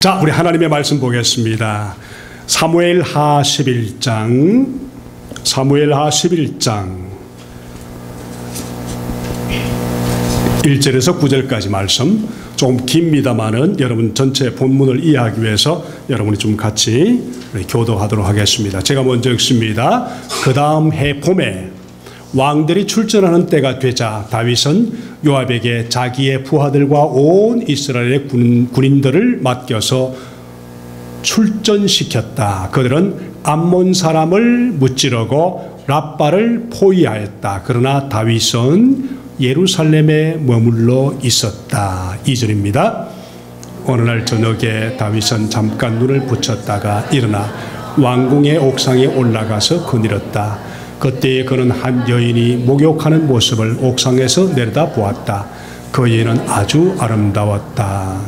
자, 우리 하나님의 말씀 보겠습니다. 사무엘하 11장 1절에서 9절까지 말씀, 좀 깁니다만은 여러분 전체 본문을 이해하기 위해서 여러분이 좀 같이 교도하도록 하겠습니다. 제가 먼저 읽습니다. 그 다음 해 봄에 왕들이 출전하는 때가 되자 다윗은 요압에게 자기의 부하들과 온 이스라엘의 군인들을 맡겨서 출전시켰다. 그들은 암몬 사람을 무찌르고 랍바를 포위하였다. 그러나 다윗은 예루살렘에 머물러 있었다. 2절입니다. 어느 날 저녁에 다윗은 잠깐 눈을 붙였다가 일어나 왕궁의 옥상에 올라가서 거닐었다. 그때 그는 한 여인이 목욕하는 모습을 옥상에서 내려다 보았다. 그 여인은 아주 아름다웠다.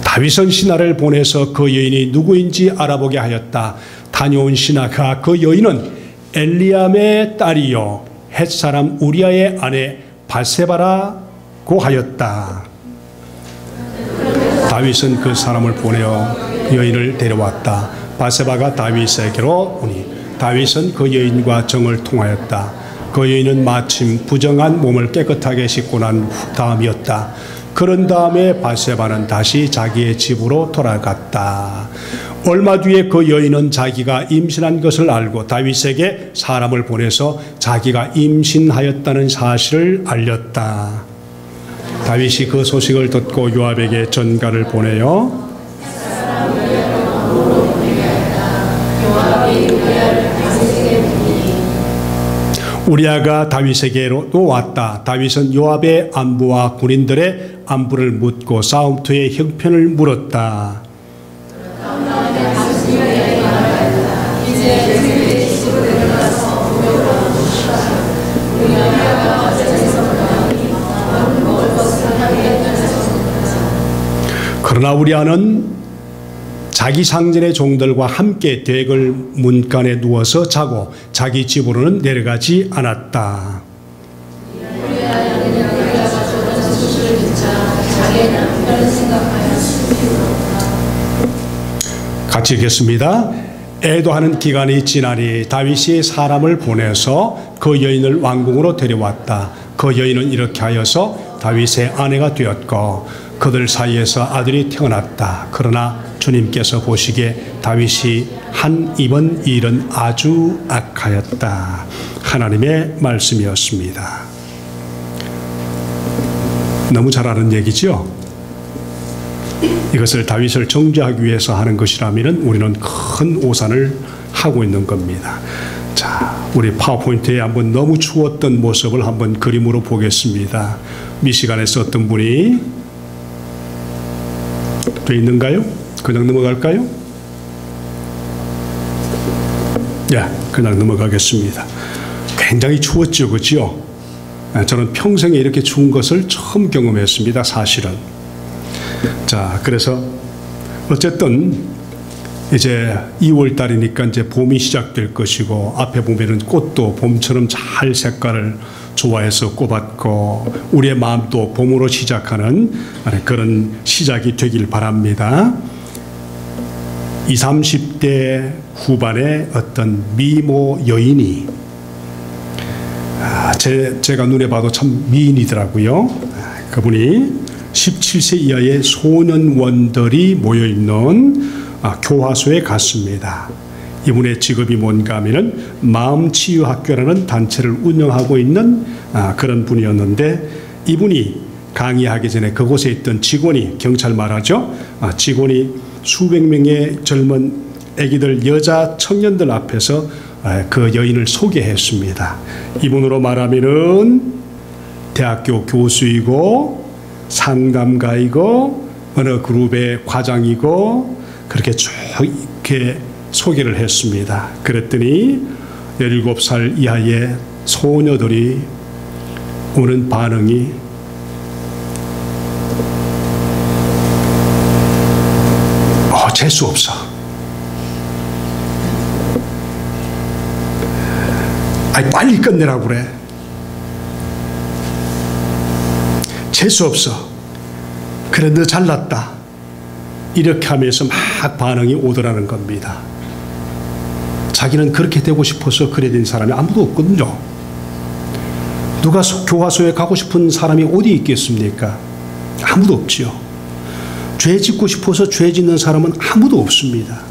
다윗은 신하를 보내서 그 여인이 누구인지 알아보게 하였다. 다녀온 신하가 그 여인은 엘리암의 딸이요 헷사람 우리아의 아내 바세바라고 하였다. 다윗은 그 사람을 보내어 여인을 데려왔다. 바세바가 다윗에게로 오니 다윗은 그 여인과 정을 통하였다. 그 여인은 마침 부정한 몸을 깨끗하게 씻고 난 다음이었다. 그런 다음에 바세바는 다시 자기의 집으로 돌아갔다. 얼마 뒤에 그 여인은 자기가 임신한 것을 알고 다윗에게 사람을 보내서 자기가 임신하였다는 사실을 알렸다. 다윗이 그 소식을 듣고 요압에게 전가를 보내요. 우리아가 다윗에게로 왔다. 다윗은 요압의 안부와 군인들의 안부를 묻고 싸움터의 형편을 물었다. 그러나 우리아는 자기 상전의 종들과 함께 대궐 문간에 누워서 자고 자기 집으로는 내려가지 않았다. 같이 읽겠습니다. 애도하는 기간이 지나니 다윗이 사람을 보내서 그 여인을 왕궁으로 데려왔다. 그 여인은 이렇게 하여서 다윗의 아내가 되었고 그들 사이에서 아들이 태어났다. 그러나 주님께서 보시기에 다윗이 한 이번 일은 아주 악하였다. 하나님의 말씀이었습니다. 너무 잘 아는 얘기죠? 이것을 다윗을 정죄하기 위해서 하는 것이라면 우리는 큰 오산을 하고 있는 겁니다. 자, 우리 파워포인트에 한번 너무 추웠던 모습을 한번 그림으로 보겠습니다. 미시간에서 어떤 분이 돼 있는가요? 그냥 넘어갈까요? 그냥 넘어가겠습니다. 굉장히 추웠죠, 그렇죠? 저는 평생에 이렇게 추운 것을 처음 경험했습니다, 사실은. 자, 그래서 어쨌든 이제 2월 달이니까 이제 봄이 시작될 것이고 앞에 보면은 꽃도 봄처럼 잘 색깔을 좋아해서 꼽았고 우리의 마음도 봄으로 시작하는 그런 시작이 되길 바랍니다. 20, 30대 후반의 어떤 미모 여인이 제가 눈에 봐도 참 미인이더라고요. 그분이 17세 이하의 소년원들이 모여있는 교화소에 갔습니다. 이분의 직업이 뭔가 하면은 마음치유학교라는 단체를 운영하고 있는 그런 분이었는데 이분이 강의하기 전에 그곳에 있던 직원이, 경찰 말하죠, 직원이 수백 명의 젊은 애기들, 여자 청년들 앞에서 그 여인을 소개했습니다. 이분으로 말하면은 대학교 교수이고 상담가이고 어느 그룹의 과장이고 그렇게 쭉 이렇게 소개를 했습니다. 그랬더니 17살 이하의 소녀들이 오는 반응이 재수 없어. 아니 빨리 끝내라고 그래. 재수 없어. 그래 너 잘났다. 이렇게 하면서 막 반응이 오더라는 겁니다. 자기는 그렇게 되고 싶어서 그래 된 사람이 아무도 없거든요. 누가 교화소에 가고 싶은 사람이 어디 있겠습니까? 아무도 없지요. 죄 짓고 싶어서 죄 짓는 사람은 아무도 없습니다.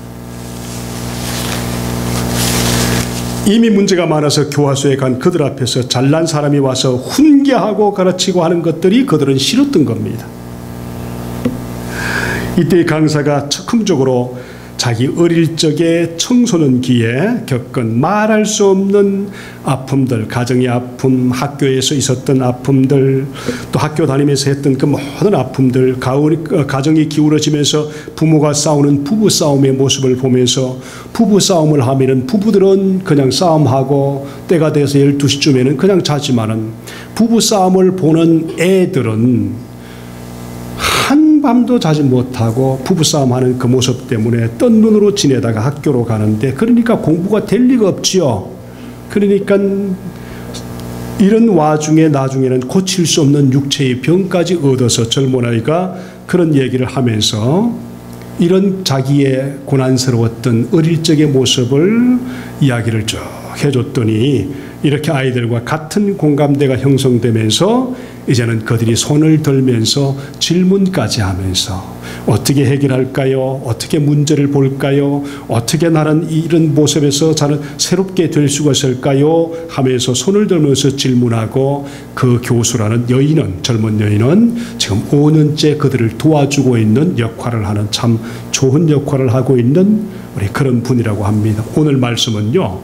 이미 문제가 많아서 교화소에 간 그들 앞에서 잘난 사람이 와서 훈계하고 가르치고 하는 것들이 그들은 싫었던 겁니다. 이때 강사가 즉흥적으로 자기 어릴 적에 청소년기에 겪은 말할 수 없는 아픔들, 가정의 아픔, 학교에서 있었던 아픔들, 또 학교 다니면서 했던 그 모든 아픔들, 가정이 기울어지면서 부모가 싸우는 부부싸움의 모습을 보면서 부부싸움을 하면은 부부들은 그냥 싸움하고 때가 돼서 12시쯤에는 그냥 자지만은 부부싸움을 보는 애들은 한밤도 자지 못하고 부부싸움하는 그 모습 때문에 뜬 눈으로 지내다가 학교로 가는데, 그러니까 공부가 될 리가 없지요. 그러니까 이런 와중에 나중에는 고칠 수 없는 육체의 병까지 얻어서 젊은 아이가 그런 얘기를 하면서 이런 자기의 고난스러웠던 어릴 적의 모습을 이야기를 쭉 해줬더니 이렇게 아이들과 같은 공감대가 형성되면서 이제는 그들이 손을 들면서 질문까지 하면서 어떻게 해결할까요? 어떻게 문제를 볼까요? 어떻게 나는 이런 모습에서 저는 새롭게 될 수가 있을까요? 하면서 손을 들면서 질문하고, 그 교수라는 여인은, 젊은 여인은 지금 5년째 그들을 도와주고 있는 역할을 하는, 참 좋은 역할을 하고 있는 우리 그런 분이라고 합니다. 오늘 말씀은요,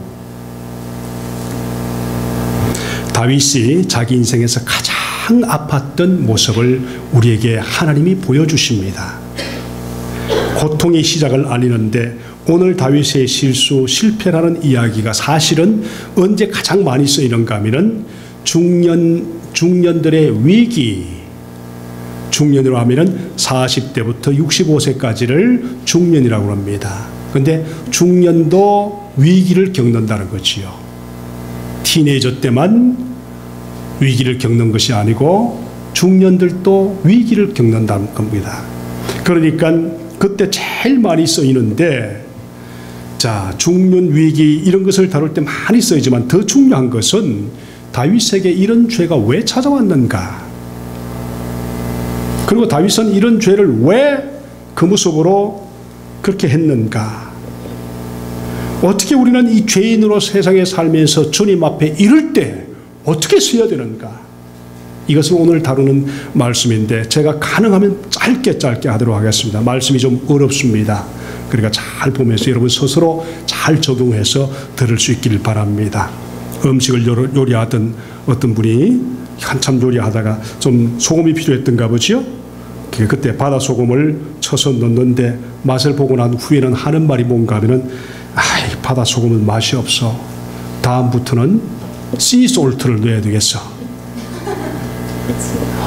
다윗이 자기 인생에서 가장 아팠던 모습을 우리에게 하나님이 보여주십니다. 고통의 시작을 알리는데 오늘 다윗의 실패라는 이야기가 사실은 언제 가장 많이 쓰이는가 하면은 중년들의 위기, 중년으로 하면은 40대부터 65세까지를 중년이라고 합니다. 그런데 중년도 위기를 겪는다는 거지요. 티네이저 때만 위기를 겪는 것이 아니고 중년들도 위기를 겪는다는 겁니다. 그러니까 그때 제일 많이 쓰이는데, 자, 중년 위기 이런 것을 다룰 때 많이 쓰이지만 더 중요한 것은 다윗에게 이런 죄가 왜 찾아왔는가, 그리고 다윗은 이런 죄를 왜 그 모습으로 그렇게 했는가, 어떻게 우리는 이 죄인으로 세상에 살면서 주님 앞에 이를 때 어떻게 써야 되는가, 이것을 오늘 다루는 말씀인데 제가 가능하면 짧게 하도록 하겠습니다. 말씀이 좀 어렵습니다. 그러니까 잘 보면서 여러분 스스로 잘 적용해서 들을 수 있기를 바랍니다. 음식을 요리하던 어떤 분이 한참 요리하다가 좀 소금이 필요했던가 보지요. 그때 바다 소금을 쳐서 넣는데 맛을 보고 난 후에는 하는 말이 뭔가 하면은, 이 바다 소금은 맛이 없어. 다음부터는 씨솔트를 넣어야 되겠어.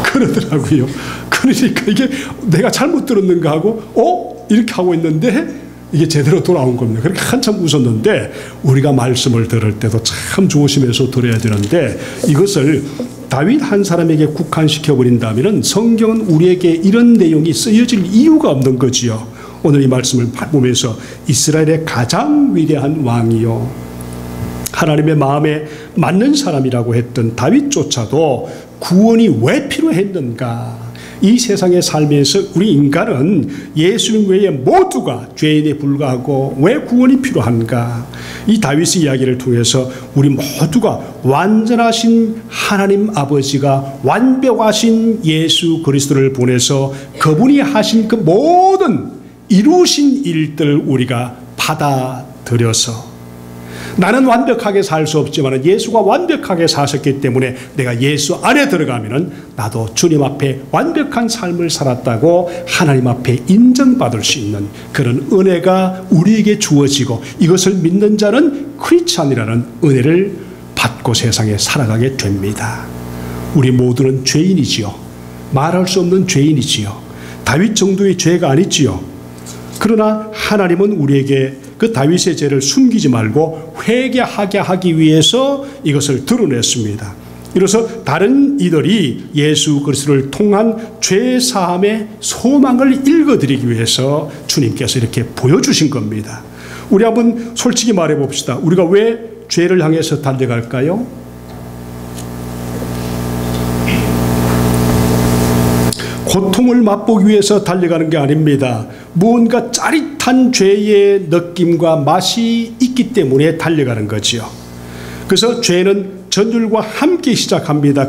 그러더라고요. 그러니까 이게 내가 잘못 들었는가 하고 이렇게 하고 있는데 이게 제대로 돌아온 겁니다. 그렇게 한참 웃었는데, 우리가 말씀을 들을 때도 참 조심해서 들어야 되는데 이것을 다윗 한 사람에게 국한시켜버린다면 성경은 우리에게 이런 내용이 쓰여질 이유가 없는 거지요. 오늘 이 말씀을 보면서 이스라엘의 가장 위대한 왕이요, 하나님의 마음에 맞는 사람이라고 했던 다윗조차도 구원이 왜 필요했는가, 이 세상에 살면서 우리 인간은 예수님 외에 모두가 죄인에 불과하고 왜 구원이 필요한가, 이 다윗의 이야기를 통해서 우리 모두가 완전하신 하나님 아버지가 완벽하신 예수 그리스도를 보내서 그분이 하신 그 모든 이루신 일들을 우리가 받아들여서, 나는 완벽하게 살 수 없지만 예수가 완벽하게 사셨기 때문에 내가 예수 안에 들어가면 나도 주님 앞에 완벽한 삶을 살았다고 하나님 앞에 인정받을 수 있는 그런 은혜가 우리에게 주어지고, 이것을 믿는 자는 크리스찬이라는 은혜를 받고 세상에 살아가게 됩니다. 우리 모두는 죄인이지요. 말할 수 없는 죄인이지요. 다윗 정도의 죄가 아니지요. 그러나 하나님은 우리에게 그 다윗의 죄를 숨기지 말고 회개하게 하기 위해서 이것을 드러냈습니다. 이로써 다른 이들이 예수 그리스도를 통한 죄 사함의 소망을 읽어드리기 위해서 주님께서 이렇게 보여주신 겁니다. 우리 한번 솔직히 말해 봅시다. 우리가 왜 죄를 향해서 달려갈까요? 고통을 맛보기 위해서 달려가는 게 아닙니다. 무언가 짜릿한 죄의 느낌과 맛이 있기 때문에 달려가는 거지요. 그래서 죄는 전율과 함께 시작합니다.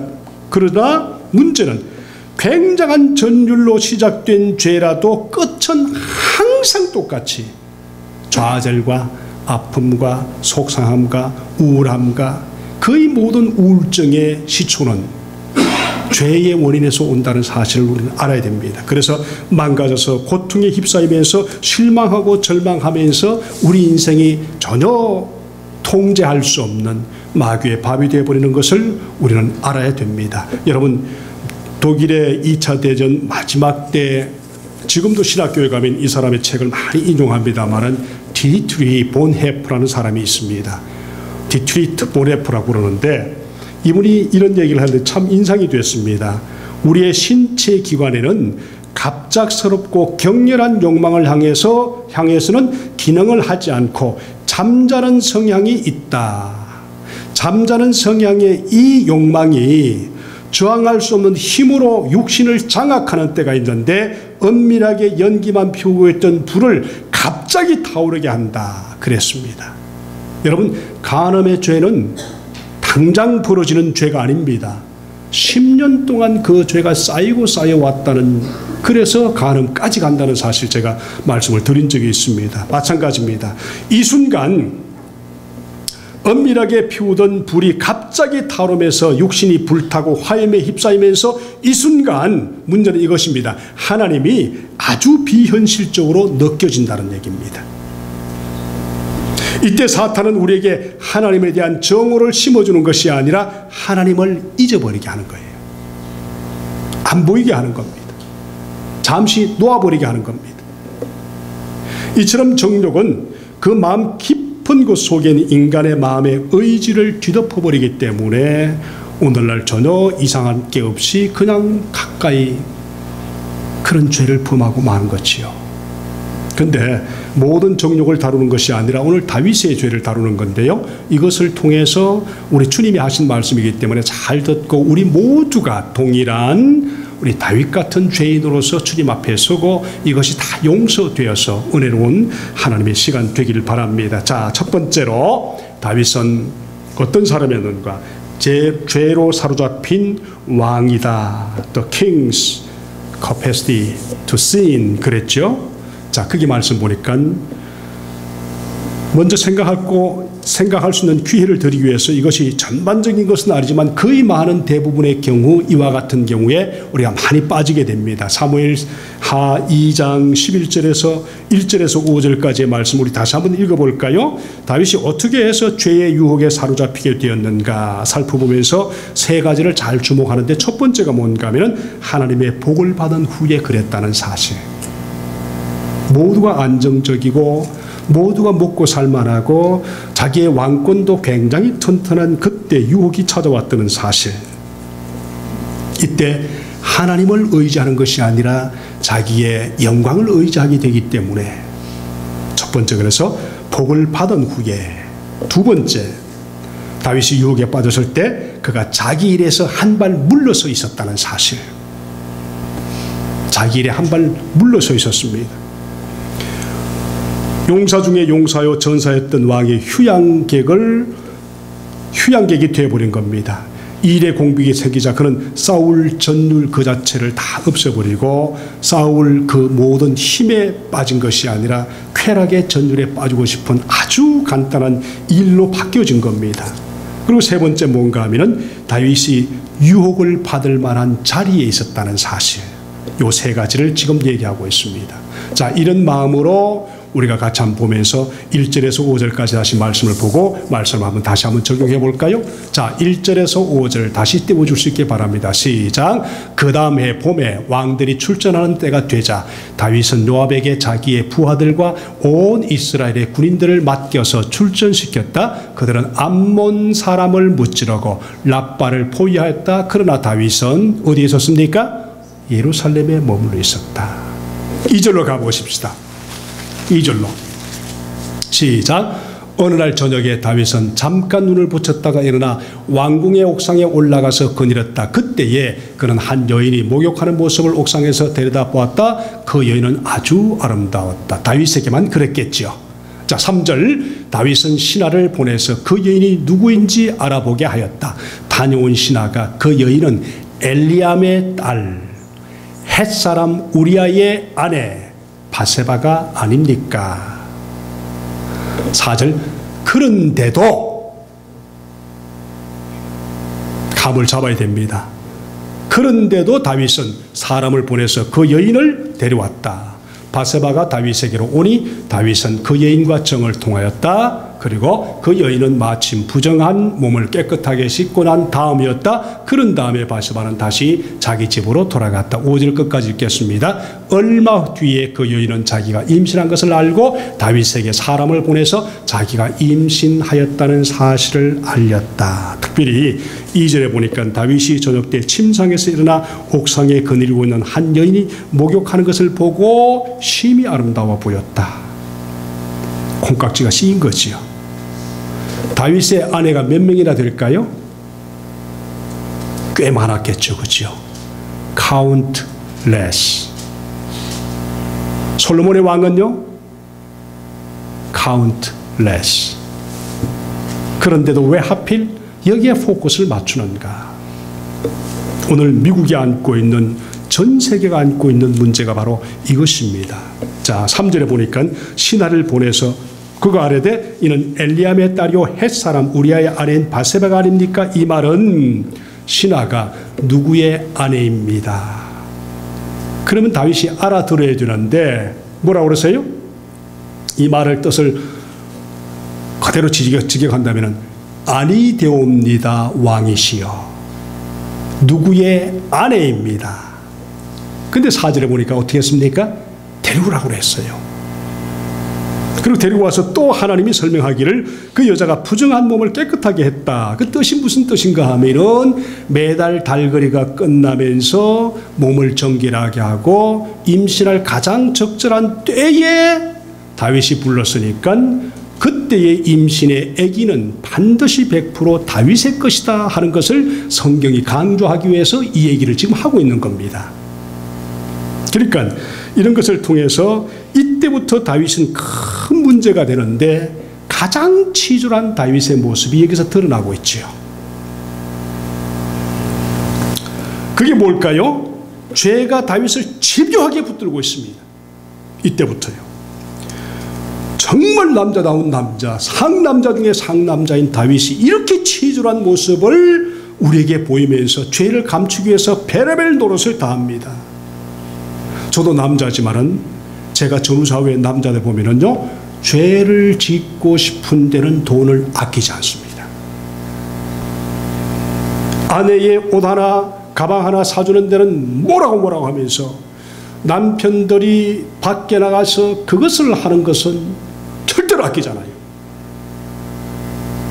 그러나 문제는 굉장한 전율로 시작된 죄라도 끝은 항상 똑같이 좌절과 아픔과 속상함과 우울함과 거의 모든 우울증의 시초는 죄의 원인에서 온다는 사실을 우리는 알아야 됩니다. 그래서 망가져서 고통에 휩싸이면서 실망하고 절망하면서 우리 인생이 전혀 통제할 수 없는 마귀의 밥이 되어버리는 것을 우리는 알아야 됩니다. 여러분, 독일의 2차 대전 마지막 때 지금도 신학교에 가면 이 사람의 책을 많이 인용합니다만은 디트리 본헤프라는 사람이 있습니다. 디트리트 본헤프라고 그러는데 이분이 이런 얘기를 하는데 참 인상이 됐습니다. 우리의 신체 기관에는 갑작스럽고 격렬한 욕망을 향해서는 기능을 하지 않고 잠자는 성향이 있다. 잠자는 성향의 이 욕망이 저항할 수 없는 힘으로 육신을 장악하는 때가 있는데 은밀하게 연기만 피우고 있던 불을 갑자기 타오르게 한다. 그랬습니다. 여러분, 간음의 죄는 당장 벌어지는 죄가 아닙니다. 10년 동안 그 죄가 쌓이고 쌓여왔다는, 그래서 간음까지 간다는 사실 제가 말씀을 드린 적이 있습니다. 마찬가지입니다. 이 순간 은밀하게 피우던 불이 갑자기 타오르면서 육신이 불타고 화염에 휩싸이면서 이 순간 문제는 이것입니다. 하나님이 아주 비현실적으로 느껴진다는 얘기입니다. 이때 사탄은 우리에게 하나님에 대한 정오를 심어주는 것이 아니라 하나님을 잊어버리게 하는 거예요. 안 보이게 하는 겁니다. 잠시 놓아버리게 하는 겁니다. 이처럼 정욕은 그 마음 깊은 곳 속에 있는 인간의 마음의 의지를 뒤덮어버리기 때문에 오늘날 전혀 이상한 게 없이 그냥 가까이 그런 죄를 범하고 마는 것이요. 그런데 모든 정욕을 다루는 것이 아니라 오늘 다윗의 죄를 다루는 건데요. 이것을 통해서 우리 주님이 하신 말씀이기 때문에 잘 듣고 우리 모두가 동일한 우리 다윗 같은 죄인으로서 주님 앞에 서고 이것이 다 용서되어서 은혜로운 하나님의 시간 되기를 바랍니다. 자, 첫 번째로 다윗은 어떤 사람이었는가? 죄로 사로잡힌 왕이다. The king's capacity to sin 그랬죠. 자, 거기 말씀 보니까 먼저 생각할 수 있는 기회를 드리기 위해서 이것이 전반적인 것은 아니지만 거의 많은 대부분의 경우 이와 같은 경우에 우리가 많이 빠지게 됩니다. 사무엘하 2장 11절에서 1절에서 5절까지의 말씀 우리 다시 한번 읽어볼까요? 다윗이 어떻게 해서 죄의 유혹에 사로잡히게 되었는가 살펴보면서 세 가지를 잘 주목하는데 첫 번째가 뭔가 하면 하나님의 복을 받은 후에 그랬다는 사실. 모두가 안정적이고 모두가 먹고 살만하고 자기의 왕권도 굉장히 튼튼한 그때 유혹이 찾아왔다는 사실. 이때 하나님을 의지하는 것이 아니라 자기의 영광을 의지하게 되기 때문에 첫 번째, 그래서 복을 받은 후에 두 번째, 다윗이 유혹에 빠졌을 때 그가 자기 일에서 한 발 물러서 있었다는 사실. 자기 일에 한 발 물러서 있었습니다. 용사 중에 용사요 전사였던 왕의 휴양객이 되어버린 겁니다. 이 일에 공백이 생기자 그는 싸울 전율 그 자체를 다 없애버리고 싸울 그 모든 힘에 빠진 것이 아니라 쾌락의 전율에 빠지고 싶은 아주 간단한 일로 바뀌어진 겁니다. 그리고 세 번째 뭔가 하면은 다윗이 유혹을 받을 만한 자리에 있었다는 사실. 요 세 가지를 지금 얘기하고 있습니다. 자, 이런 마음으로 우리가 같이 한번 보면서 1절에서 5절까지 다시 말씀을 보고 말씀을 한번 다시 한번 적용해 볼까요? 자, 1절에서 5절 다시 띄워줄 수 있게 바랍니다. 시작. 그 다음 해 봄에 왕들이 출전하는 때가 되자 다윗은 요압에게 자기의 부하들과 온 이스라엘의 군인들을 맡겨서 출전시켰다. 그들은 암몬 사람을 무찌르고 랍바를 포위하였다. 그러나 다윗은 어디에 있었습니까? 예루살렘에 머물러 있었다. 2절로 가보십시다. 2절로 시작. 어느 날 저녁에 다윗은 잠깐 눈을 붙였다가 일어나 왕궁의 옥상에 올라가서 거닐었다. 그때에 그는 한 여인이 목욕하는 모습을 옥상에서 들여다보았다. 그 여인은 아주 아름다웠다. 다윗에게만 그랬겠지요. 자, 3절. 다윗은 신하를 보내서 그 여인이 누구인지 알아보게 하였다. 다녀온 신하가 그 여인은 엘리암의 딸 햇사람 우리아의 아내 바세바가 아닙니까? 4절. 그런데도 감을 잡아야 됩니다. 그런데도 다윗은 사람을 보내서 그 여인을 데려왔다. 바세바가 다윗에게로 오니 다윗은 그 여인과 정을 통하였다. 그리고 그 여인은 마침 부정한 몸을 깨끗하게 씻고 난 다음이었다. 그런 다음에 바세바는 다시 자기 집으로 돌아갔다. 5절 끝까지 읽겠습니다. 얼마 뒤에 그 여인은 자기가 임신한 것을 알고 다윗에게 사람을 보내서 자기가 임신하였다는 사실을 알렸다. 특별히 2절에 보니까 다윗이 저녁 때 침상에서 일어나 옥상에 거닐고 있는 한 여인이 목욕하는 것을 보고 심히 아름다워 보였다. 콩깍지가 씌인 거지요. 다윗의 아내가 몇 명이나 될까요? 꽤 많았겠죠. 그죠? countless. 솔로몬의 왕은요? countless. 그런데도 왜 하필 여기에 포커스를 맞추는가? 오늘 미국이 안고 있는, 전 세계가 안고 있는 문제가 바로 이것입니다. 자, 3절에 보니까 신하를 보내서 그가 아뢰되 이는 엘리암의 딸이요 햇사람 우리아의 아내인 바세바가 아닙니까? 이 말은 신하가 누구의 아내입니다. 그러면 다윗이 알아들어야 되는데 뭐라고 그러세요? 이 말을 뜻을 그대로 직역한다면 아니 되옵니다 왕이시여, 누구의 아내입니다. 근데 4절에 보니까 어떻게 했습니까? 데리고라고 했어요. 그리고 데리고 와서 또 하나님이 설명하기를 그 여자가 부정한 몸을 깨끗하게 했다. 그 뜻이 무슨 뜻인가 하면은 매달 달거리가 끝나면서 몸을 정결하게 하고 임신할 가장 적절한 때에 다윗이 불렀으니까 그때의 임신의 아기는 반드시 100% 다윗의 것이다 하는 것을 성경이 강조하기 위해서 이 얘기를 지금 하고 있는 겁니다. 그러니까 이런 것을 통해서 이때부터 다윗은 큰 문제가 되는데 가장 치졸한 다윗의 모습이 여기서 드러나고 있죠. 그게 뭘까요? 죄가 다윗을 집요하게 붙들고 있습니다. 이때부터요. 정말 남자다운 남자, 상남자 중에 상남자인 다윗이 이렇게 치졸한 모습을 우리에게 보이면서 죄를 감추기 위해서 별의별 노릇을 다합니다. 저도 남자지만은 제가 전후사회의 남자들 보면은요, 죄를 짓고 싶은 데는 돈을 아끼지 않습니다. 아내의 옷 하나, 가방 하나 사주는 데는 뭐라고 하면서 남편들이 밖에 나가서 그것을 하는 것은 절대로 아끼잖아요.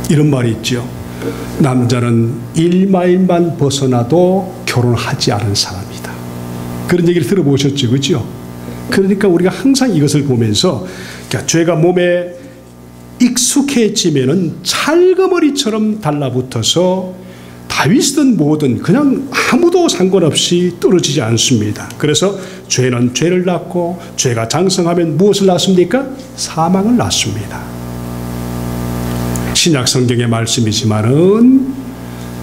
이런 말이 있죠. 남자는 1마일만 벗어나도 결혼하지 않은 사람이다. 그런 얘기를 들어보셨죠, 그렇죠? 그러니까 우리가 항상 이것을 보면서, 그러니까 죄가 몸에 익숙해지면은 찰거머리처럼 달라붙어서 다윗이든 뭐든 그냥 아무도 상관없이 떨어지지 않습니다. 그래서 죄는 죄를 낳고 죄가 장성하면 무엇을 낳습니까? 사망을 낳습니다. 신약 성경의 말씀이지만은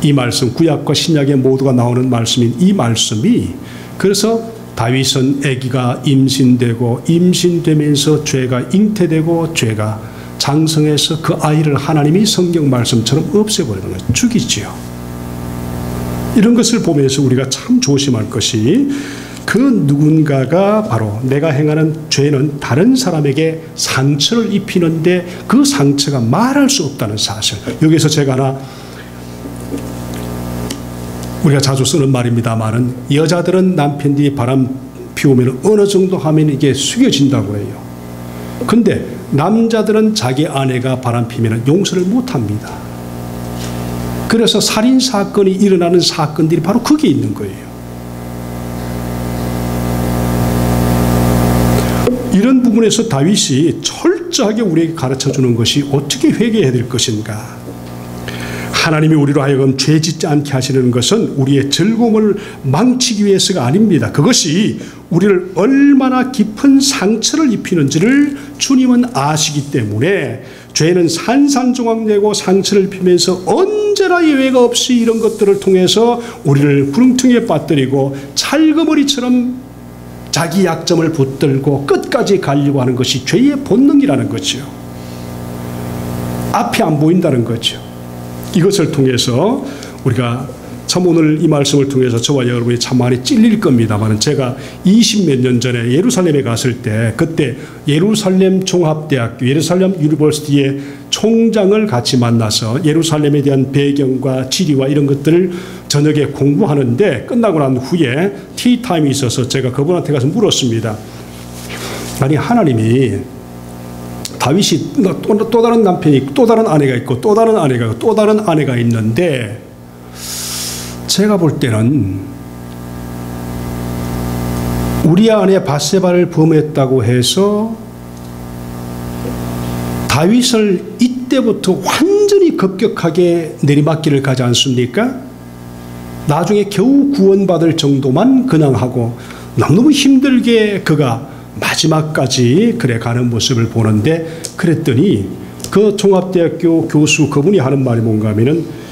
이 말씀, 구약과 신약에 모두가 나오는 말씀인 이 말씀이, 그래서 다윗은 아기가 임신되고 임신되면서 죄가 잉태되고 죄가 장성해서 그 아이를 하나님이 성경 말씀처럼 없애버리는 거예요. 죽이지요. 이런 것을 보면서 우리가 참 조심할 것이, 그 그 누군가가 바로 내가 행하는 죄는 다른 사람에게 상처를 입히는데 그 상처가 말할 수 없다는 사실. 여기서 제가 하나, 우리가 자주 쓰는 말입니다만은, 여자들은 남편들이 바람 피우면 어느 정도 하면 이게 숙여진다고 해요. 근데 남자들은 자기 아내가 바람 피우면 용서를 못합니다. 그래서 살인사건이 일어나는 사건들이 바로 거기에 있는 거예요. 이런 부분에서 다윗이 철저하게 우리에게 가르쳐주는 것이 어떻게 회개해야 될 것인가. 하나님이 우리로 하여금 죄 짓지 않게 하시는 것은 우리의 즐거움을 망치기 위해서가 아닙니다. 그것이 우리를 얼마나 깊은 상처를 입히는지를 주님은 아시기 때문에 죄는 산산조각내고 상처를 입히면서 언제나 예외가 없이 이런 것들을 통해서 우리를 구렁텅이에 빠뜨리고 찰거머리처럼 자기 약점을 붙들고 끝까지 가려고 하는 것이 죄의 본능이라는 거죠. 앞이 안 보인다는 거죠. 이것을 통해서 우리가 참 오늘 이 말씀을 통해서 저와 여러분이 참 많이 찔릴 겁니다만, 제가 20몇 년 전에 예루살렘에 갔을 때 그때 예루살렘 종합대학교 예루살렘 유니버시티의 총장을 같이 만나서 예루살렘에 대한 배경과 지리와 이런 것들을 저녁에 공부하는데, 끝나고 난 후에 티타임이 있어서 제가 그분한테 가서 물었습니다. 아니, 하나님이 다윗이 또 다른 남편이 있고 또 다른 아내가 있고 또 다른 아내가 있고 또 다른 아내가 있는데, 제가 볼 때는 우리 아내 바세바를 범했다고 해서 다윗을 이때부터 완전히 급격하게 내리막길을 가지 않습니까? 나중에 겨우 구원받을 정도만 그냥 하고 너무너무 힘들게 그가 마지막까지 그래 가는 모습을 보는데, 그랬더니 그 종합대학교 교수 그분이 하는 말이 뭔가 하면은,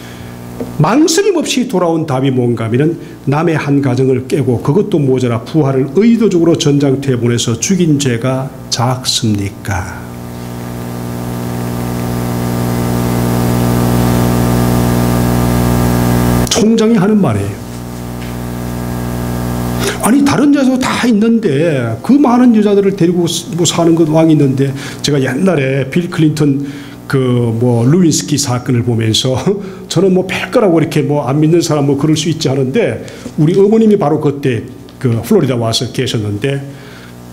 망설임 없이 돌아온 답이 뭔가 하면은, 남의 한 가정을 깨고 그것도 모자라 부하를 의도적으로 전장터에 보내서 죽인 죄가 작습니까? 총장이 하는 말이에요. 아니, 다른 여자도 다 있는데 그 많은 여자들을 데리고 뭐 사는 것 왕이 있는데, 제가 옛날에 빌 클린턴 루윈스키 사건을 보면서 저는 뭐 별거라고 이렇게 뭐 안 믿는 사람 뭐 그럴 수 있지 하는데, 우리 어머님이 바로 그때 그 플로리다 와서 계셨는데,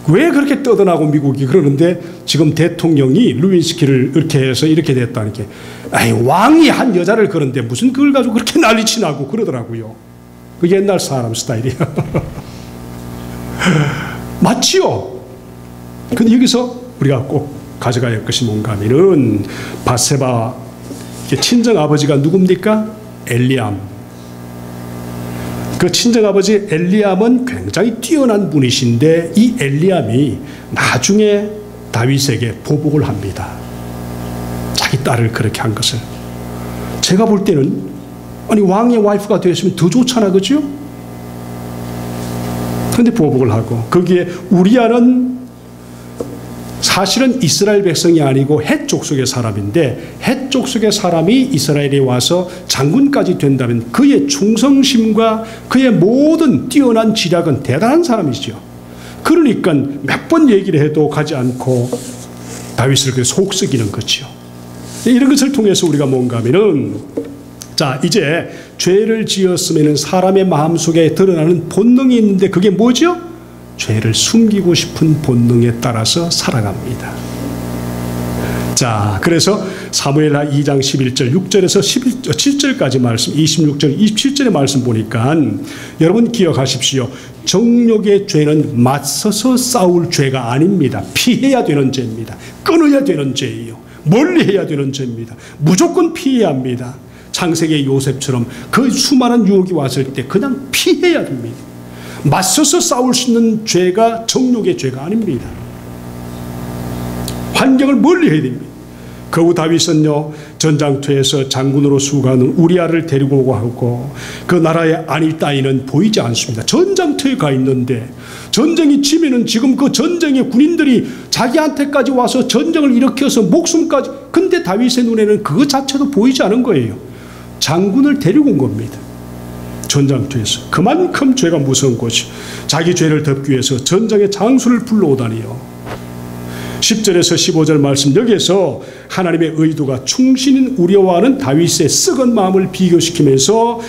왜 그렇게 떠드나고 미국이 그러는데, 지금 대통령이 루윈스키를 이렇게 해서 이렇게 됐다는 게, 아니, 왕이 한 여자를 그런데 무슨 그걸 가지고 그렇게 난리치나고 그러더라고요. 그 옛날 사람 스타일이야. 맞지요? 근데 여기서 우리가 꼭 가져가야 할 것이 뭔가 하면은, 바세바 친정 아버지가 누굽니까? 엘리암. 그 친정 아버지 엘리암은 굉장히 뛰어난 분이신데, 이 엘리암이 나중에 다윗에게 보복을 합니다. 자기 딸을 그렇게 한 것을. 제가 볼 때는, 아니, 왕의 와이프가 되었으면 더 좋잖아, 그죠? 그런데 보복을 하고, 거기에 우리아는 사실은 이스라엘 백성이 아니고 헷 족속의 사람인데, 헷 족속의 사람이 이스라엘에 와서 장군까지 된다면 그의 충성심과 그의 모든 뛰어난 지략은 대단한 사람이죠. 그러니까 몇 번 얘기를 해도 가지 않고 다윗을 속썩이는 거죠. 이런 것을 통해서 우리가 뭔가 하면은, 자, 이제 죄를 지었으면 사람의 마음속에 드러나는 본능이 있는데, 그게 뭐죠? 죄를 숨기고 싶은 본능에 따라서 살아갑니다. 자, 그래서 사무엘하 2장 11절 6절에서 7절까지 말씀, 26절 27절의 말씀 보니까, 여러분 기억하십시오. 정욕의 죄는 맞서서 싸울 죄가 아닙니다. 피해야 되는 죄입니다. 끊어야 되는 죄예요. 멀리해야 되는 죄입니다. 무조건 피해야 합니다. 창세기 요셉처럼 그 수많은 유혹이 왔을 때 그냥 피해야 됩니다. 맞서서 싸울 수 있는 죄가 정욕의 죄가 아닙니다. 환경을 멀리해야 됩니다. 겨우 다윗은요, 전장터에서 장군으로 수고하는 우리아를 데리고 오고 하고, 그 나라의 안위 따위는 보이지 않습니다. 전장터에 가 있는데, 전쟁이 치면은 지금 그 전쟁의 군인들이 자기한테까지 와서 전쟁을 일으켜서 목숨까지, 근데 다윗의 눈에는 그것 자체도 보이지 않은 거예요. 장군을 데리고 온 겁니다. 전장터에서. 그만큼 죄가 무서운 것이 자기 죄를 덮기 위해서 전장의 장수를 불러오다니요. 10절에서 15절 말씀, 여기에서 하나님의 의도가 충신인 우리와는 다윗의 썩은 마음을 비교시키면서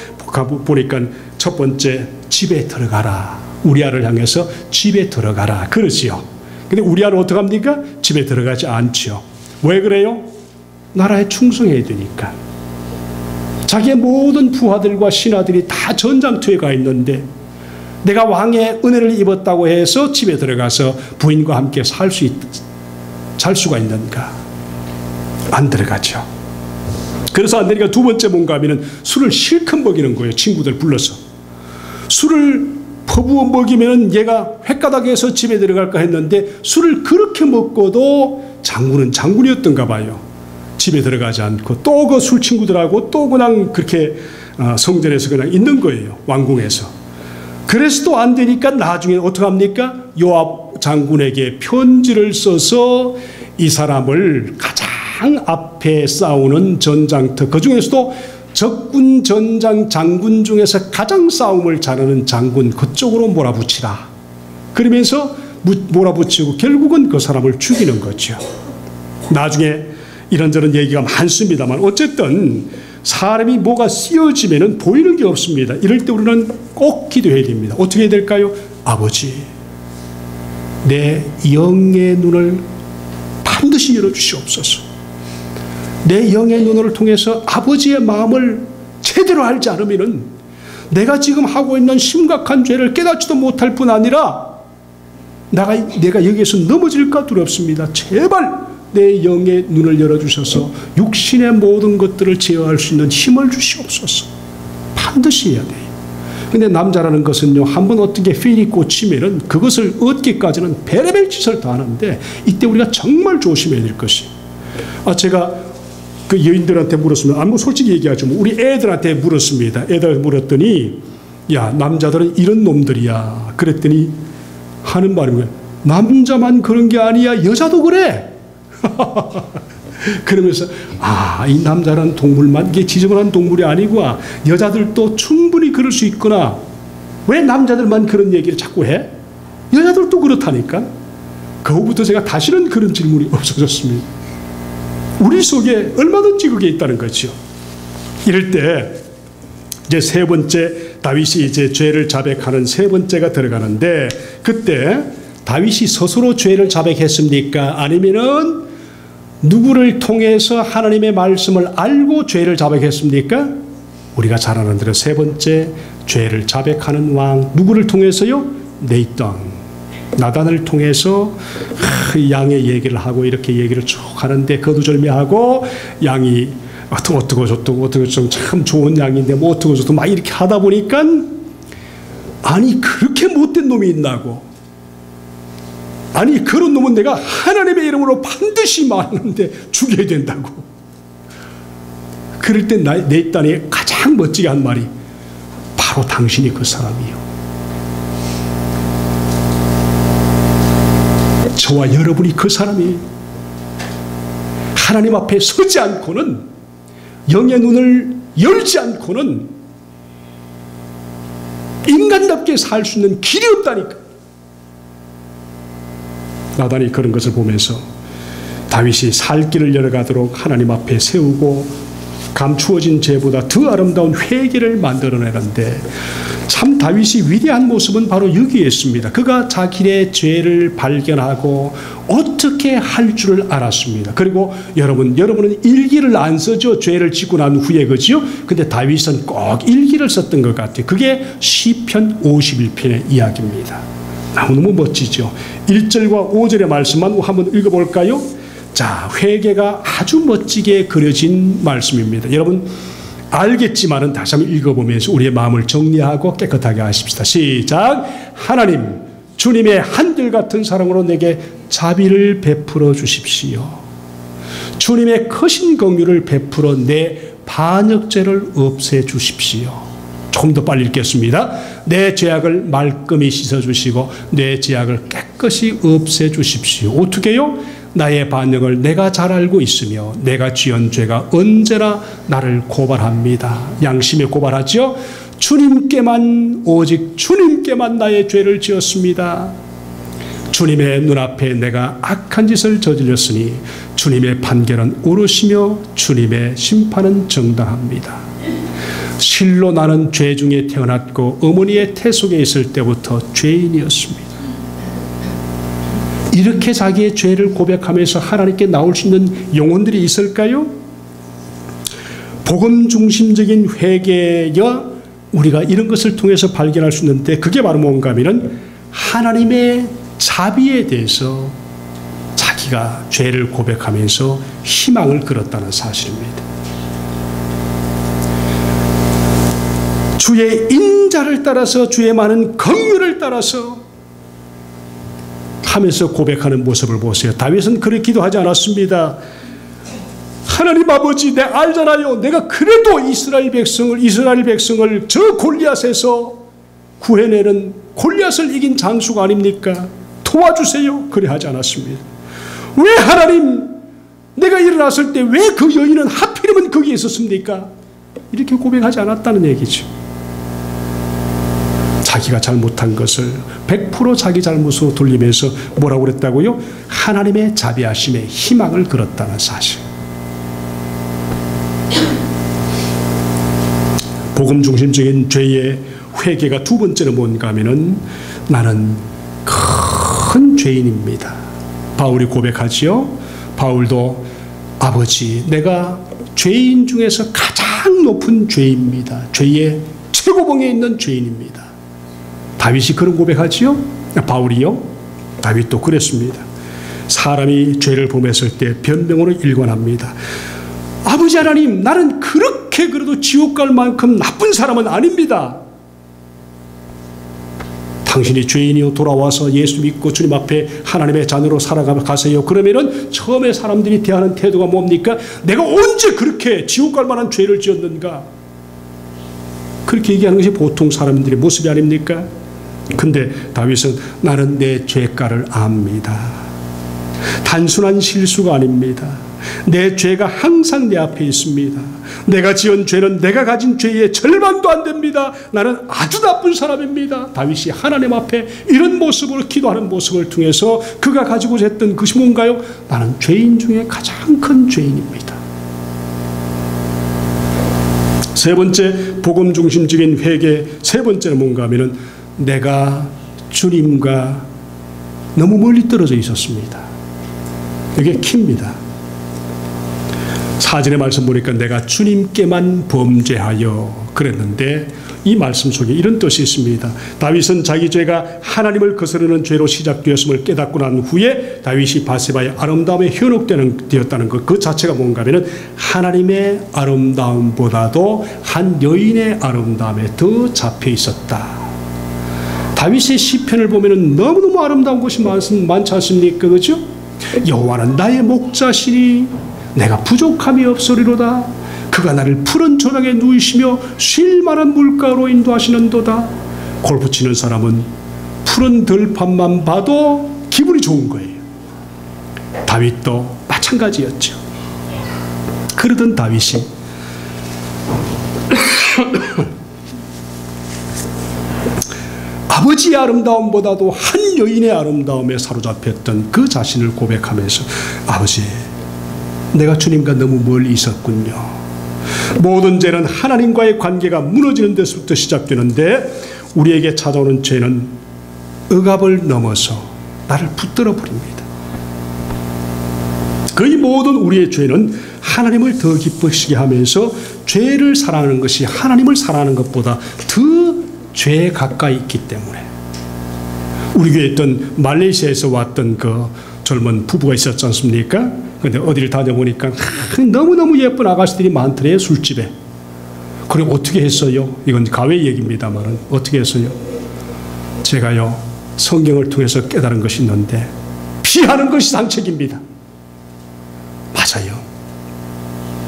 보니까 첫 번째, 집에 들어가라. 우리아를 향해서 집에 들어가라 그러지요. 근데 우리아는 어떻게 합니까? 집에 들어가지 않죠. 왜 그래요? 나라에 충성해야 되니까. 자기의 모든 부하들과 신하들이 다 전장터에 가 있는데 내가 왕의 은혜를 입었다고 해서 집에 들어가서 부인과 함께 살 수가 있는가? 안 들어가죠. 그래서 안 되니까 두 번째 뭔가 하면은 술을 실컷 먹이는 거예요. 친구들 불러서. 술을 퍼부어 먹이면 얘가 횟가닥에서 집에 들어갈까 했는데 술을 그렇게 먹고도 장군은 장군이었던가 봐요. 집에 들어가지 않고 또 그 술 친구들하고 또 그냥 그렇게 성전에서 그냥 있는 거예요. 왕궁에서. 그래서 또 안 되니까 나중에 어떻게 합니까? 요압 장군에게 편지를 써서 이 사람을 가장 앞에 싸우는 전장터, 그 중에서도 적군 전장 장군 중에서 가장 싸움을 잘하는 장군 그쪽으로 몰아붙이라. 그러면서 몰아붙이고 결국은 그 사람을 죽이는 거죠. 나중에 이런저런 얘기가 많습니다만 어쨌든 사람이 뭐가 쓰여지면 보이는 게 없습니다. 이럴 때 우리는 꼭 기도해야 됩니다. 어떻게 해야 될까요? 아버지, 내 영의 눈을 반드시 열어주시옵소서. 내 영의 눈을 통해서 아버지의 마음을 제대로 알지 않으면 내가 지금 하고 있는 심각한 죄를 깨닫지도 못할 뿐 아니라 내가 여기에서 넘어질까 두렵습니다. 제발 내 영의 눈을 열어주셔서 육신의 모든 것들을 제어할 수 있는 힘을 주시옵소서. 반드시 해야 돼요. 근데 남자라는 것은요, 한번 어떻게 필이 꽂히면은 그것을 얻기까지는 별의별 짓을 다 하는데 이때 우리가 정말 조심해야 될 것이. 제가 그 여인들한테 물었습니다. 뭐 솔직히 얘기하죠. 우리 애들한테 물었습니다. 애들 물었더니, 야, 남자들은 이런 놈들이야. 그랬더니 하는 말이 뭐야? 남자만 그런 게 아니야. 여자도 그래. 그러면서 이 남자란 동물만 이게 지저분한 동물이 아니고 여자들도 충분히 그럴 수 있구나. 왜 남자들만 그런 얘기를 자꾸 해? 여자들도 그렇다니까. 그 후부터 제가 다시는 그런 질문이 없어졌습니다. 우리 속에 얼마든지 그게 있다는 거죠. 이럴 때 이제 세 번째, 다윗이 이제 죄를 자백하는 세 번째가 들어가는데, 그때 다윗이 스스로 죄를 자백했습니까? 아니면은 누구를 통해서 하나님의 말씀을 알고 죄를 자백했습니까? 우리가 잘 아는 대로 세 번째, 죄를 자백하는 왕. 누구를 통해서요? 네이tan, 나단을 통해서 양의 얘기를 하고 이렇게 얘기를 쭉 하는데 거두절미하고 양이 어떻고 저떻고 참 좋은 양인데 뭐 어떻고 저떻고 막 이렇게 하다 보니까 아니 그렇게 못된 놈이 있나고. 아니 그런 놈은 내가 하나님의 이름으로 반드시 말하는데 죽여야 된다고. 그럴 때 네이tan이 가장 멋지게 한 말이 바로 당신이 그 사람이요. 저와 여러분이 그 사람이 하나님 앞에 서지 않고는, 영의 눈을 열지 않고는 인간답게 살 수 있는 길이 없다니까. 나단이 그런 것을 보면서 다윗이 살 길을 열어가도록 하나님 앞에 세우고 감추어진 죄보다 더 아름다운 회개를 만들어내는데, 참 다윗이 위대한 모습은 바로 여기에 있습니다. 그가 자기의 죄를 발견하고 어떻게 할 줄을 알았습니다. 그리고 여러분은 일기를 안 쓰죠. 죄를 짓고 난 후에, 그죠? 근데 다윗은 꼭 일기를 썼던 것 같아요. 그게 시편 51편의 이야기입니다. 너무너무 멋지죠. 1절과 5절의 말씀만 한번 읽어볼까요? 자, 회개가 아주 멋지게 그려진 말씀입니다. 여러분 알겠지만은 다시 한번 읽어보면서 우리의 마음을 정리하고 깨끗하게 하십시다. 시작. 하나님, 주님의 한결같은 사랑으로 내게 자비를 베풀어 주십시오. 주님의 크신 긍휼을 베풀어 내 반역죄를 없애 주십시오. 조금 더 빨리 읽겠습니다. 내 죄악을 말끔히 씻어주시고 내 죄악을 깨끗이 없애주십시오. 어떻게요? 나의 반역을 내가 잘 알고 있으며 내가 지은 죄가 언제나 나를 고발합니다. 양심에 고발하죠. 주님께만, 오직 주님께만 나의 죄를 지었습니다. 주님의 눈앞에 내가 악한 짓을 저질렀으니 주님의 판결은 옳으시며 주님의 심판은 정당합니다. 실로 나는 죄 중에 태어났고 어머니의 태 속에 있을 때부터 죄인이었습니다. 이렇게 자기의 죄를 고백하면서 하나님께 나올 수 있는 영혼들이 있을까요? 복음 중심적인 회개여 우리가 이런 것을 통해서 발견할 수 있는데, 그게 바로 뭔가 하면은 하나님의 자비에 대해서 자기가 죄를 고백하면서 희망을 걸었다는 사실입니다. 주의 인자를 따라서, 주의 많은 긍휼을 따라서 하면서 고백하는 모습을 보세요. 다윗은 그렇게 기도하지 않았습니다. 하나님 아버지, 내 알잖아요. 내가 그래도 이스라엘 백성을 저 골리앗에서 구해내는, 골리앗을 이긴 장수가 아닙니까? 도와주세요. 그래 하지 않았습니다. 왜 하나님, 내가 일어났을 때 왜 그 여인은 하필이면 거기에 있었습니까? 이렇게 고백하지 않았다는 얘기죠. 자기가 잘못한 것을 100% 자기 잘못으로 돌리면서 뭐라고 그랬다고요? 하나님의 자비하심에 희망을 걸었다는 사실. 복음 중심적인 죄의 회개가 두 번째는 뭔가 하면은 나는 큰 죄인입니다. 바울이 고백하지요. 바울도 아버지, 내가 죄인 중에서 가장 높은 죄입니다. 죄의 최고봉에 있는 죄인입니다. 다윗이 그런 고백하지요? 바울이요? 다윗도 그랬습니다. 사람이 죄를 범했을 때 변명으로 일관합니다. 아버지 하나님, 나는 그렇게 그래도 지옥 갈 만큼 나쁜 사람은 아닙니다. 당신이 죄인이요 돌아와서 예수 믿고 주님 앞에 하나님의 자녀로 살아가세요. 그러면은 처음에 사람들이 대하는 태도가 뭡니까? 내가 언제 그렇게 지옥 갈 만한 죄를 지었는가? 그렇게 얘기하는 것이 보통 사람들의 모습이 아닙니까? 근데 다윗은 나는 내 죄가를 압니다. 단순한 실수가 아닙니다. 내 죄가 항상 내 앞에 있습니다. 내가 지은 죄는 내가 가진 죄의 절반도 안 됩니다. 나는 아주 나쁜 사람입니다. 다윗이 하나님 앞에 이런 모습으로 기도하는 모습을 통해서 그가 가지고자 했던 것이 뭔가요? 나는 죄인 중에 가장 큰 죄인입니다. 세 번째, 복음 중심적인 회개 세 번째는 뭔가 하면은 내가 주님과 너무 멀리 떨어져 있었습니다. 이게 키입니다. 사전의 말씀 보니까 내가 주님께만 범죄하여 그랬는데 이 말씀 속에 이런 뜻이 있습니다. 다윗은 자기 죄가 하나님을 거스르는 죄로 시작되었음을 깨닫고 난 후에 다윗이 바세바의 아름다움에 현혹되었다는 것, 그 자체가 뭔가 하면 하나님의 아름다움보다도 한 여인의 아름다움에 더 잡혀 있었다. 다윗의 시편을 보면 너무너무 아름다운 것이 많지 않습니까? 그렇죠? 여호와는 나의 목자시니 내가 부족함이 없으리로다. 그가 나를 푸른 조락에 누이시며 쉴 만한 물가로 인도하시는도다. 골프 치는 사람은 푸른 들판만 봐도 기분이 좋은 거예요. 다윗도 마찬가지였죠. 그러던 다윗이 아버지의 아름다움보다도 한 여인의 아름다움에 사로잡혔던 그 자신을 고백하면서 아버지, 내가 주님과 너무 멀리 있었군요. 모든 죄는 하나님과의 관계가 무너지는 데서부터 시작되는데 우리에게 찾아오는 죄는 억압을 넘어서 나를 붙들어 버립니다. 거의 모든 우리의 죄는 하나님을 더 기쁘시게 하면서 죄를 사랑하는 것이 하나님을 사랑하는 것보다 더 죄에 가까이 있기 때문에. 우리 교회에 있던 말레이시아에서 왔던 그 젊은 부부가 있었지 않습니까? 근데 어디를 다녀보니까 너무너무 예쁜 아가씨들이 많더래요, 술집에. 그리고 어떻게 했어요? 이건 가외 얘기입니다만 어떻게 했어요? 제가요, 성경을 통해서 깨달은 것이 있는데 피하는 것이 상책입니다. 맞아요.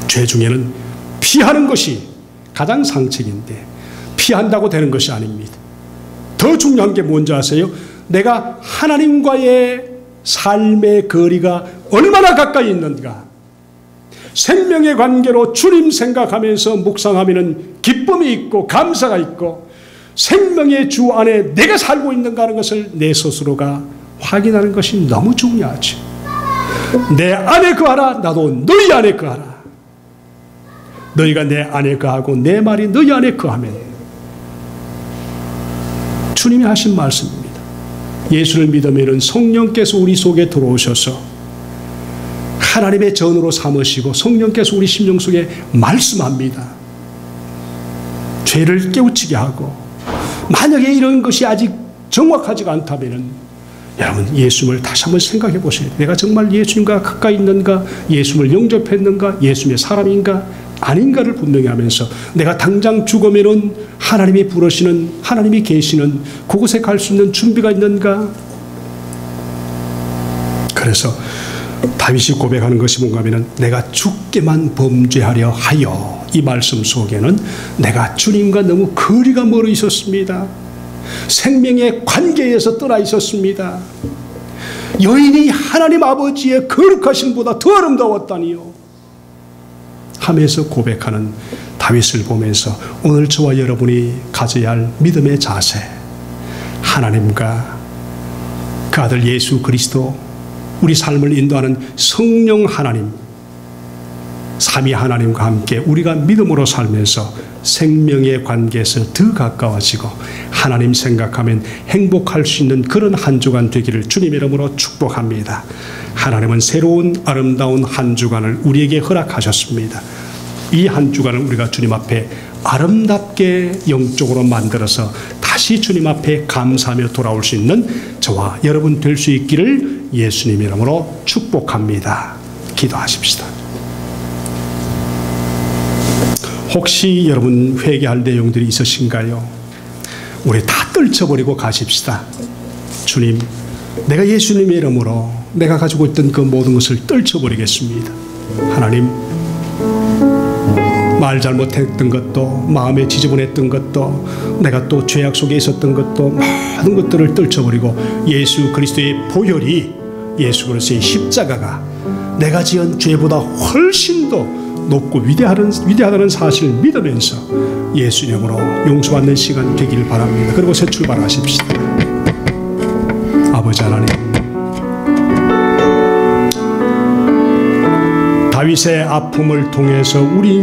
죄 중에는 피하는 것이 가장 상책인데 피한다고 되는 것이 아닙니다. 더 중요한 게 뭔지 아세요? 내가 하나님과의 삶의 거리가 얼마나 가까이 있는가, 생명의 관계로 주님 생각하면서 묵상하면 기쁨이 있고 감사가 있고 생명의 주 안에 내가 살고 있는가 하는 것을 내 스스로가 확인하는 것이 너무 중요하죠. 내 안에 거하라. 나도 너희 안에 거하라. 너희가 내 안에 거하고 내 말이 너희 안에 거하면, 주님이 하신 말씀입니다. 예수를 믿으면 성령께서 우리 속에 들어오셔서 하나님의 전으로 삼으시고 성령께서 우리 심령 속에 말씀합니다. 죄를 깨우치게 하고, 만약에 이런 것이 아직 정확하지가 않다면 여러분 예수님을 다시 한번 생각해 보세요. 내가 정말 예수님과 가까이 있는가? 예수님을 영접했는가? 예수님의 사람인가? 아닌가를 분명히 하면서 내가 당장 죽으면은 하나님이 부르시는, 하나님이 계시는 그곳에 갈 수 있는 준비가 있는가? 그래서 다윗이 고백하는 것이 뭔가 하면 내가 주께만 범죄하려 하여, 이 말씀 속에는 내가 주님과 너무 거리가 멀어 있었습니다. 생명의 관계에서 떠나 있었습니다. 여인이 하나님 아버지의 거룩하신 보다 더 아름다웠다니요 하면서 고백하는 다윗을 보면서 오늘 저와 여러분이 가져야 할 믿음의 자세, 하나님과 그 아들 예수 그리스도, 우리 삶을 인도하는 성령 하나님, 삼위 하나님과 함께 우리가 믿음으로 살면서 생명의 관계에서 더 가까워지고 하나님 생각하면 행복할 수 있는 그런 한 주간 되기를 주님의 이름으로 축복합니다. 하나님은 새로운 아름다운 한 주간을 우리에게 허락하셨습니다. 이 한 주간을 우리가 주님 앞에 아름답게 영적으로 만들어서 다시 주님 앞에 감사하며 돌아올 수 있는 저와 여러분 될 수 있기를 예수님 이름으로 축복합니다. 기도하십시다. 혹시 여러분 회개할 내용들이 있으신가요? 우리 다 떨쳐버리고 가십시다. 주님, 내가 예수님의 이름으로 내가 가지고 있던 그 모든 것을 떨쳐버리겠습니다. 하나님, 말 잘못했던 것도, 마음에 지저분했던 것도, 내가 또 죄악 속에 있었던 것도, 모든 것들을 떨쳐버리고 예수 그리스도의 보혈이, 예수 그리스도의 십자가가 내가 지은 죄보다 훨씬 더 높고 위대하다는 사실을 믿으면서 예수 이름으로 용서받는 시간 되기를 바랍니다. 그리고 새 출발하십시다. 아버지 하나님, 다윗의 아픔을 통해서 우리